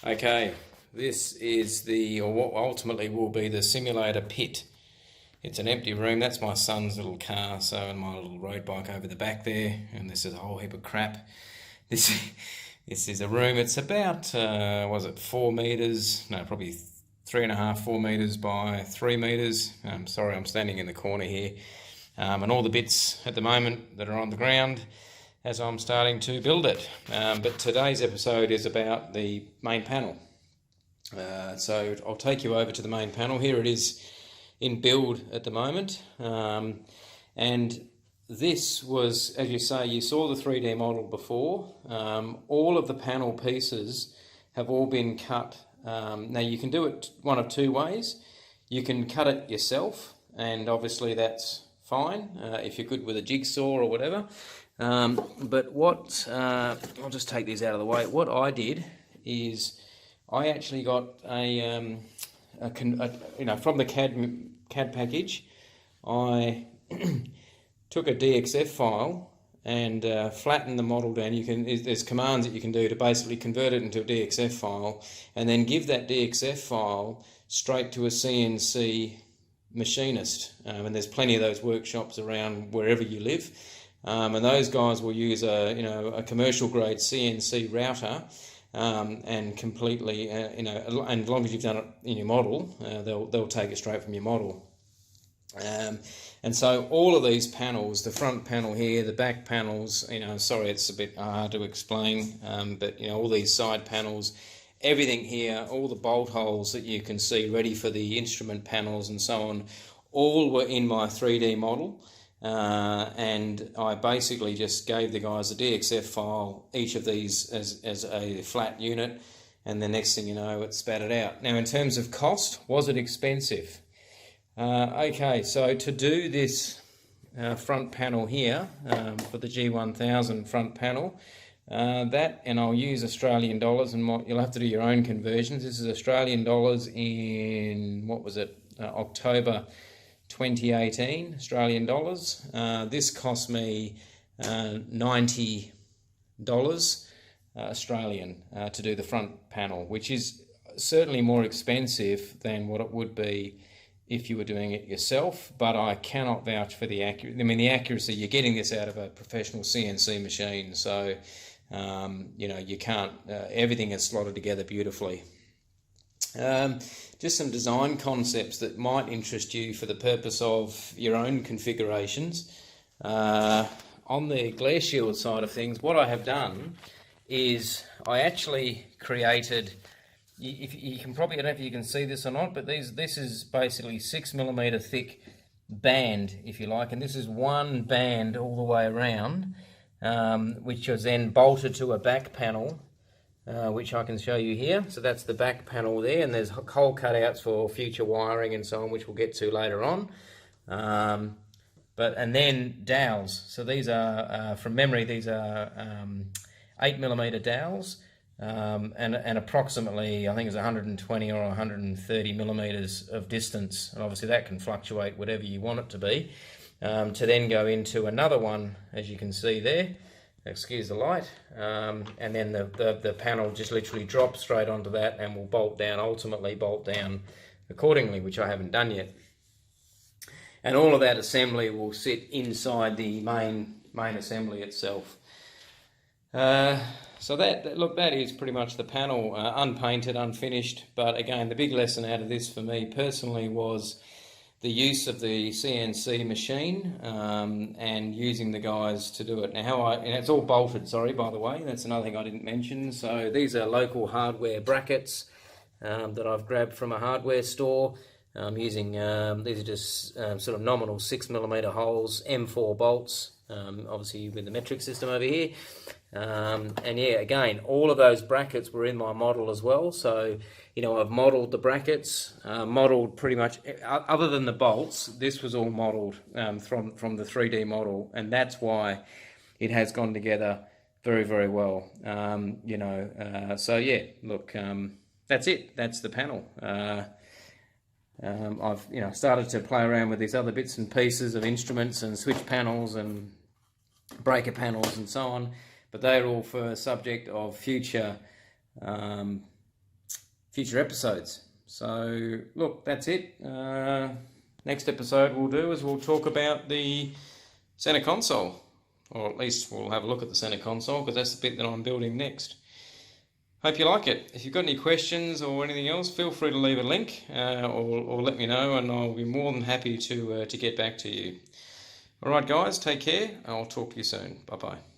Okay, this is or what ultimately will be the simulator pit. It's an empty room. That's my son's little car, and my little road bike over the back there, and this is a whole heap of crap. This this is a room. It's about was it 4 meters? No, probably 3.5, 4 meters by 3 meters. Sorry, I'm standing in the corner here, and all the bits at the moment that are on the ground as I'm starting to build it. But today's episode is about the main panel. So I'll take you over to the main panel. Here it is in build at the moment. And this was, as you say, you saw the 3D model before. All of the panel pieces have all been cut. Now you can do it one of two ways. You can cut it yourself, and obviously that's fine if you're good with a jigsaw or whatever. But what I'll just take these out of the way. What I did is I actually got from the CAD package, I took a DXF file and flattened the model down. There's commands that you can do to basically convert it into a DXF file, and then give that DXF file straight to a CNC machinist. And there's plenty of those workshops around wherever you live. And those guys will use a commercial grade CNC router, and completely and as long as you've done it in your model, they'll take it straight from your model. And so all of these panels, the front panel here, the back panels, sorry it's a bit hard to explain, but all these side panels, everything here, all the bolt holes that you can see ready for the instrument panels and so on, all were in my 3D model. And I basically just gave the guys a DXF file, each of these as a flat unit, and the next thing you know, it spat it out. Now, in terms of cost, was it expensive? Okay, so to do this front panel here, for the G1000 front panel, and I'll use Australian dollars, and you'll have to do your own conversions. This is Australian dollars in, what was it, October 2018 Australian dollars. This cost me $90 Australian to do the front panel, which is certainly more expensive than what it would be if you were doing it yourself, but I cannot vouch for the accuracy. I mean, the accuracy, you're getting this out of a professional CNC machine, so you can't, everything is slotted together beautifully. Just some design concepts that might interest you for the purpose of your own configurations. On the glare shield side of things, what I have done is I actually created, you can probably, I don't know if you can see this or not, but this is basically 6mm thick band, if you like, and this is one band all the way around, which was then bolted to a back panel, which I can show you here. So that's the back panel there, and there's hole cutouts for future wiring and so on, which we'll get to later on. And then dowels. So these are, from memory, these are 8mm dowels, and approximately, I think it's 120 or 130 millimeters of distance, and obviously that can fluctuate whatever you want it to be, to then go into another one, as you can see there. Excuse the light, and then the panel just literally drops straight onto that and will ultimately bolt down accordingly, which I haven't done yet. And all of that assembly will sit inside the main assembly itself. So that is pretty much the panel, unpainted, unfinished. But again, the big lesson out of this for me personally was the use of the CNC machine, and using the guys to do it. Now and it's all bolted, sorry, by the way, that's another thing I didn't mention. So these are local hardware brackets that I've grabbed from a hardware store. Using, these are just sort of nominal 6mm holes, M4 bolts, obviously with the metric system over here. And yeah, again, all of those brackets were in my model as well. So, I've modelled the brackets, modelled pretty much, other than the bolts, this was all modelled from the 3D model, and that's why it has gone together very, very well. So yeah, look, that's it. That's the panel. I've started to play around with these other bits and pieces of instruments and switch panels and breaker panels and so on, but they're all for subject of future future episodes. So look, that's it. Next episode we'll talk about the center console, or at least we'll have a look at the center console, because that's the bit that I'm building next. Hope you like it. If you've got any questions or anything else, feel free to leave a link or let me know, and I'll be more than happy to get back to you. All right, guys, take care. I'll talk to you soon. Bye-bye.